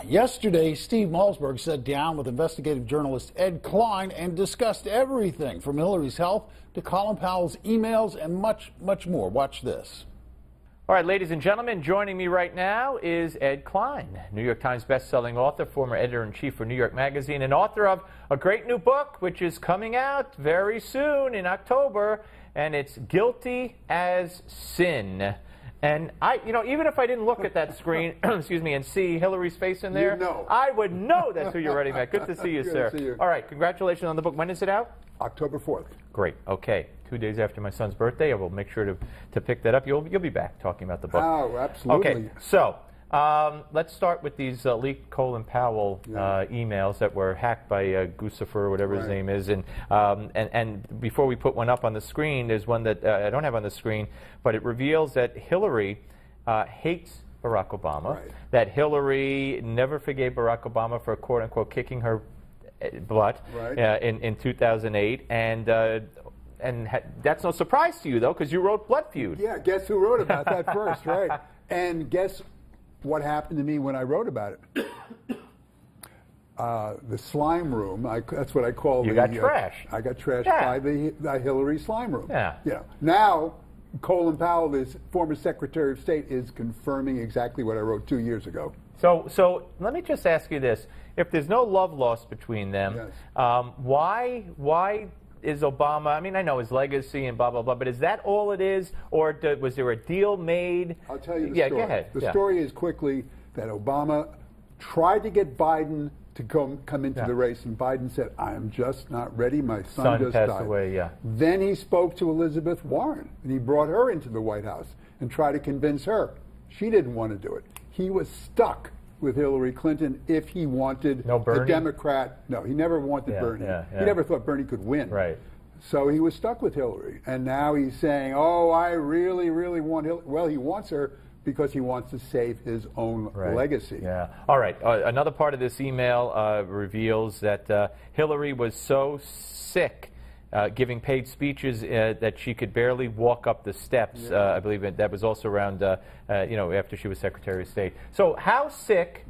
Yesterday, Steve Malzberg sat down with investigative journalist Ed Klein and discussed everything from Hillary's health to Colin Powell's emails and much, much more. Watch this. All right, ladies and gentlemen, joining me right now is Ed Klein, New York Times bestselling author, former editor-in-chief for New York Magazine, and author of a great new book, which is coming out very soon in October, and it's Guilty as Sin. And even if I didn't look at that screen, excuse me, and see Hillary's face in there, I would know that's who you're writing about. Good to see you, sir. To see you. All right, congratulations on the book. When is it out? October 4th. Great. Okay. 2 days after my son's birthday, I will make sure to pick that up. You'll be back talking about the book. Oh, absolutely. Okay. So let's start with these leaked Colin Powell emails that were hacked by Guccifer, or whatever his name is. And before we put one up on the screen, there's one that I don't have on the screen, but it reveals that Hillary hates Barack Obama, that Hillary never forgave Barack Obama for, quote-unquote, kicking her butt in 2008, and that's no surprise to you, though, because you wrote Blood Feud. Yeah, guess who wrote about that first, right? And guess what happened to me when I wrote about it? The slime room, that's what I call You got trashed. I got trashed by the Hillary slime room. Yeah. You know, now, Colin Powell, this former Secretary of State, is confirming exactly what I wrote 2 years ago. So let me just ask you this. If there's no love lost between them, why is Obama, I mean, I know his legacy and blah, blah, blah, but is that all it is? Or was there a deal made? I'll tell you the story. Yeah, go ahead. The story is quickly that Obama tried to get Biden to come into the race, and Biden said, I am just not ready. My son just passed died. away, Then he spoke to Elizabeth Warren, and he brought her into the White House and tried to convince her. She didn't want to do it. He was stuck with Hillary Clinton if he wanted the Democrat. No, he never wanted Bernie. He never thought Bernie could win. Right. So he was stuck with Hillary. And now he's saying, oh, I really, really want Hillary. Well, he wants her because he wants to save his own legacy. Yeah. All right. Another part of this email reveals that Hillary was so sick giving paid speeches that she could barely walk up the steps. I believe that was also around, after she was Secretary of State. So how sick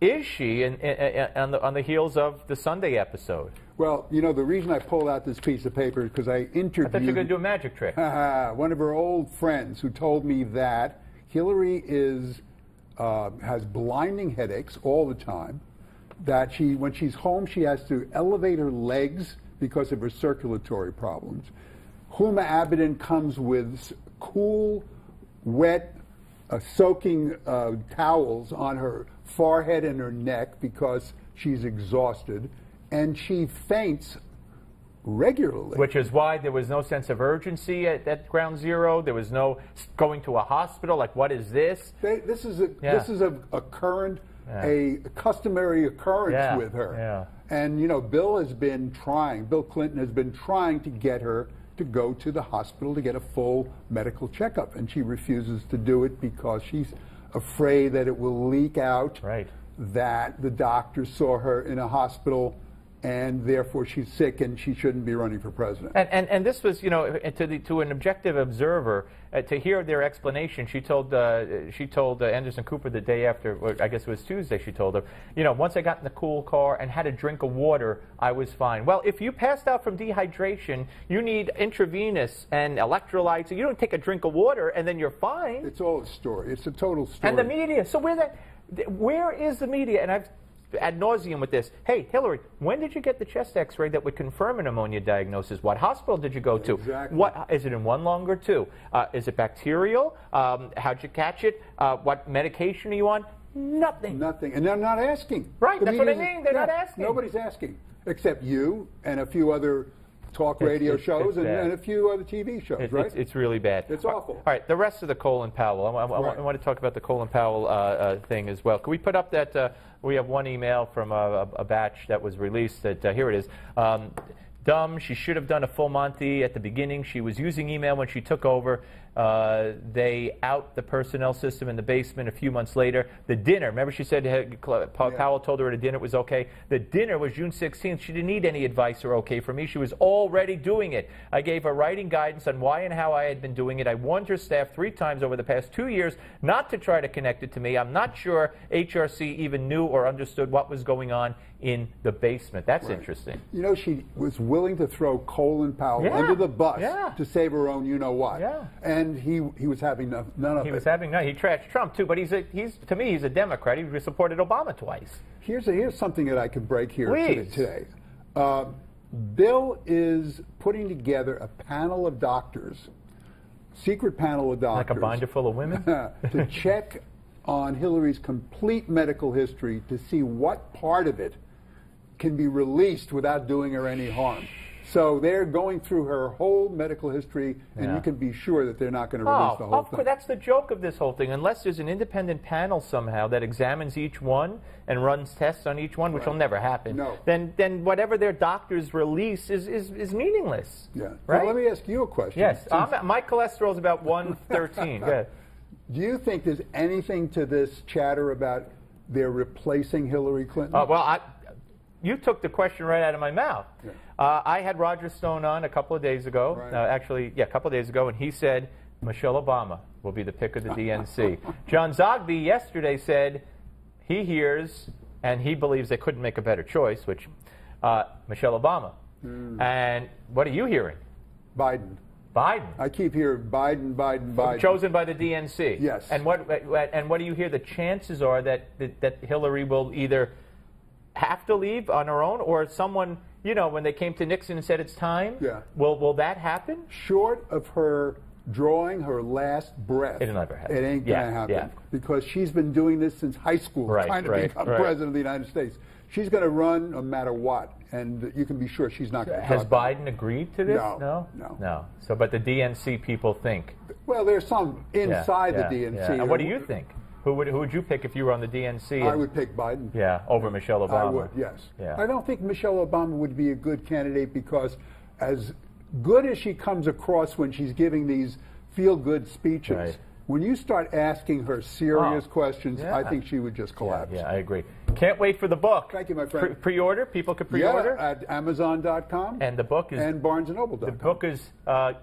is she on the heels of the Sunday episode? Well, you know, the reason I pulled out this piece of paper is because I interviewed... I thought you were going to do a magic trick. one of her old friends who told me that Hillary has blinding headaches all the time, that when she's home she has to elevate her legs because of her circulatory problems. Huma Abedin comes with cool, wet, soaking towels on her forehead and her neck because she's exhausted, and she faints regularly. Which is why there was no sense of urgency at Ground Zero. There was no going to a hospital. Like, what is this? This is a current, a customary occurrence with her. Yeah. And, you know, Bill Clinton has been trying to get her to go to the hospital to get a full medical checkup. And she refuses to do it because she's afraid that it will leak out that the doctor saw her in a hospital and therefore she's sick and she shouldn't be running for president. And this was, you know, to an objective observer, to hear their explanation, she told Anderson Cooper the day after, or I guess it was Tuesday, she told him, you know, once I got in the cool car and had a drink of water, I was fine. Well, if you passed out from dehydration, you need intravenous and electrolytes. You don't take a drink of water and then you're fine. It's all a story. It's a total story. And the media. So where is the media? And I've ad nauseum with this. Hey, Hillary, when did you get the chest X-ray that would confirm a pneumonia diagnosis? What hospital did you go to? Exactly. What is it in one lung or two? Is it bacterial? How'd you catch it? What medication are you on? Nothing. Nothing. And they're not asking. Right. That's what I mean. They're not asking. Nobody's asking, except you and a few other talk radio shows and a few other TV shows, right? It's really bad. It's awful. All right, the rest of the Colin Powell. I want to talk about the Colin Powell thing as well. Can we put up that? We have one email from a batch that was released. That here it is. Dumb. She should have done a full Monty at the beginning. She was using email when she took over. They out the personnel system in the basement a few months later. The dinner, remember she said Powell told her at a dinner it was okay. The dinner was June 16th. She didn't need any advice or okay from me. She was already doing it. I gave her writing guidance on why and how I had been doing it. I warned her staff 3 times over the past 2 years not to try to connect it to me. I'm not sure HRC even knew or understood what was going on in the basement. That's interesting. You know, she was willing to throw Colin Powell under the bus to save her own you-know-what. And he was having none of it. He was having none. He trashed Trump, too, but to me, he's a Democrat. He supported Obama twice. Here's something that I could break here today. Bill is putting together a panel of doctors, secret panel of doctors. Like a binder full of women? To check on Hillary's complete medical history to see what part of it can be released without doing her any harm. So they're going through her whole medical history, and you can be sure that they're not going to release the whole thing. That's the joke of this whole thing. Unless there's an independent panel somehow that examines each one and runs tests on each one, which will never happen, then whatever their doctors release is meaningless. Yeah. Right? Now, let me ask you a question. Yes. My cholesterol is about 113. Go ahead. Do you think there's anything to this chatter about they're replacing Hillary Clinton? You took the question right out of my mouth. I had Roger Stone on a couple of days ago, a couple of days ago, and he said Michelle Obama will be the pick of the DNC. John Zogby yesterday said he hears and he believes they couldn't make a better choice, which Michelle Obama. And what are you hearing? Biden. I keep hearing Biden. Chosen by the DNC. Yes. And what do you hear? The chances are that Hillary will either have to leave on her own, or someone, when they came to Nixon and said it's time, will that happen? Short of her drawing her last breath, it'll never happen. It ain't going to happen because she's been doing this since high school, trying to become president of the United States. She's going to run no matter what, and you can be sure she's not going to. Has Biden agreed to this? No. So, but the DNC people think. Well, there's some inside the DNC. Yeah. And what do you think? Who would you pick if you were on the DNC? I would pick Biden. Yeah, over Michelle Obama. I would, yes. Yeah. I don't think Michelle Obama would be a good candidate because as good as she comes across when she's giving these feel-good speeches, when you start asking her serious questions, I think she would just collapse. Yeah, I agree. Can't wait for the book. Thank you, my friend. Pre-order? People could pre-order? Yeah, at Amazon.com. And the book is... And BarnesandNoble.com. The book is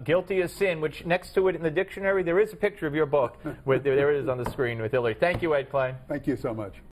Guilty as Sin, which next to it in the dictionary, there is a picture of your book. There it is on the screen with Hillary. Thank you, Ed Klein. Thank you so much.